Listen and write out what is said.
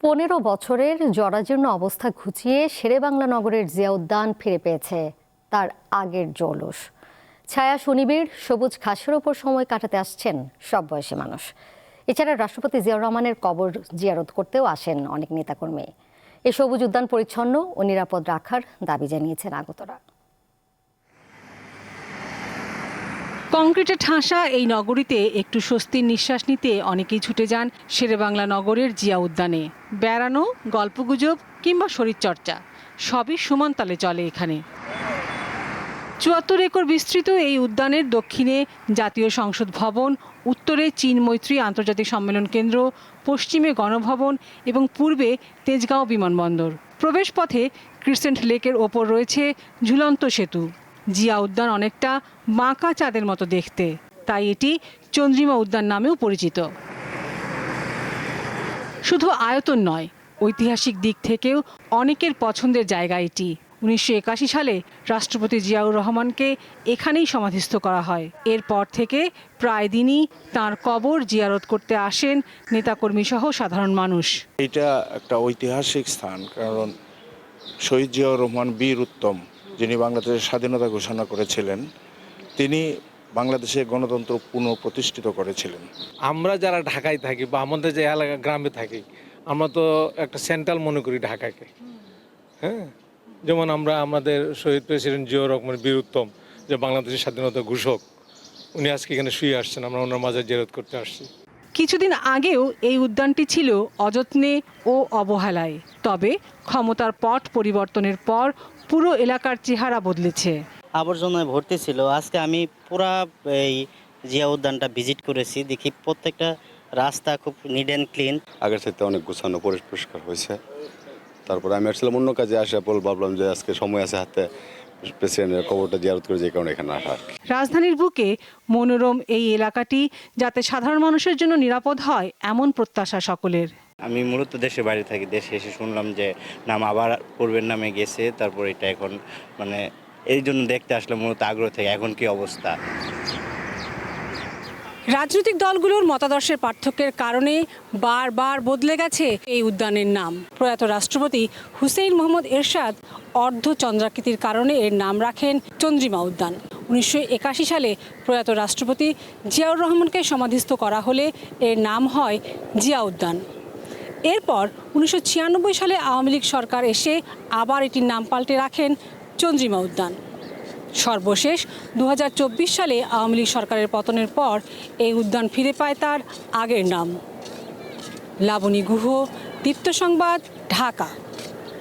15 বছরের জরাজীর্ণ অবস্থা ঘুচিয়ে শেরেবাংলা নগরের জিয়া উদ্যান ফিরে পেয়েছে তার আগের জৌলুস। ছায়া সুনিবিড় সবুজ ঘাসের ওপর সময় কাটাতে আসছেন সব বয়সী মানুষ। এছাড়া রাষ্ট্রপতি জিয়াউর রহমানের কবর জিয়ারত করতেও আসেন অনেক নেতাকর্মী। এই সবুজ উদ্যান পরিচ্ছন্ন ও নিরাপদ রাখার দাবি জানিয়েছেন আগতরা। কংক্রিটে ঠাসা এই নগরীতে একটু স্বস্তির নিঃশ্বাস নিতে অনেকেই ছুটে যান শেরেবাংলা নগরের জিয়া উদ্যানে। বেড়ানো, গল্পগুজব কিংবা শরীরচর্চা সবই সমান তালে চলে এখানে। 74 একর বিস্তৃত এই উদ্যানের দক্ষিণে জাতীয় সংসদ ভবন, উত্তরে চীন মৈত্রী আন্তর্জাতিক সম্মেলন কেন্দ্র, পশ্চিমে গণভবন এবং পূর্বে তেজগাঁও বিমানবন্দর। প্রবেশপথে ক্রিসেন্ট লেকের ওপর রয়েছে ঝুলন্ত সেতু। জিয়া উদ্যান অনেকটা বাঁকা চাঁদের মতো দেখতে, তাই এটি চন্দ্রিমা উদ্যান নামেও পরিচিত। শুধু আয়তন নয়, ঐতিহাসিক দিক থেকেও অনেকের পছন্দের জায়গা এটি। 1981 সালে রাষ্ট্রপতি জিয়াউর রহমানকে এখানেই সমাধিস্থ করা হয়। এরপর থেকে প্রায় দিনই তাঁর কবর জিয়ারত করতে আসেন নেতাকর্মী সহ সাধারণ মানুষ। এটা একটা ঐতিহাসিক স্থান, কারণ শহীদ জিয়াউর রহমান বীর উত্তম, যিনি বাংলাদেশের স্বাধীনতা ঘোষণা করেছিলেন, তিনি বাংলাদেশে গণতন্ত্র পুনঃপ্রতিষ্ঠিত করেছিলেন। আমরা যারা ঢাকায় থাকি বা আমাদের যে এলাকা গ্রামে থাকি, আমরা তো একটা সেন্ট্রাল মনে করি ঢাকাকে। হ্যাঁ, যেমন আমরা আমাদের শহীদ প্রেসিডেন্ট জিয়াউর রহমান বীর উত্তম, যে বাংলাদেশের স্বাধীনতা ঘোষক, উনি আজকে এখানে শুয়ে আসছেন, আমরা ওনার মাজার জিয়ারত করতে আসছি। কিছুদিন আগেও এই উদ্যানটি ছিল অযত্নে ও অবহেলায়, তবে ক্ষমতার পট পরিবর্তনের পর পুরো এলাকার চেহারা বদলেছে। আবর্জনায় ভর্তি ছিল। আজকে আমি পুরা এই জিয়া উদ্যানটা ভিজিট করেছি, দেখি প্রত্যেকটা রাস্তা খুব নিট অ্যান্ড ক্লিন। আগের থেকে অনেক গোছানো পরিষ্কার হয়েছে। তারপরে আমি আসলে অন্য কাজে আসে ভাবলাম যে আজকে সময় আছে হাতে, প্রেসিডেন্টের কবরটা জিয়ারত করে যে কারণে এখানে আসা। রাজধানীর বুকে মনোরম এই এলাকাটি যাতে সাধারণ মানুষের জন্য নিরাপদ হয়, এমন প্রত্যাশা সকলের। আমি মূলত দেশের বাইরে থাকি, দেশে এসে শুনলাম যে নাম আবার পূর্বের নামে গেছে, তারপর এটা এখন এই জন্য দেখতে আসলে মূলত আগ্রহ থেকে। এখন কি অবস্থা? রাজনৈতিক দলগুলোর মতাদর্শের পার্থক্যের কারণে বারবার বদলে গেছে এই উদ্যানের নাম। প্রয়াত রাষ্ট্রপতি হুসেইন মোহাম্মদ এরশাদ অর্ধচন্দ্রাকৃতির কারণে এর নাম রাখেন চন্দ্রিমা উদ্যান। 1981 সালে প্রয়াত রাষ্ট্রপতি জিয়াউর রহমানকে সমাধিস্থ করা হলে এর নাম হয় জিয়া উদ্যান। এরপর 1996 সালে আওয়ামী লীগ সরকার এসে আবার এটির নাম পাল্টে রাখেন চন্দ্রিমা উদ্যান। সর্বশেষ 2024 সালে আওয়ামী লীগ সরকারের পতনের পর এই উদ্যান ফিরে পায় তার আগের নাম। লাবণী গুহ, দীপ্ত সংবাদ, ঢাকা।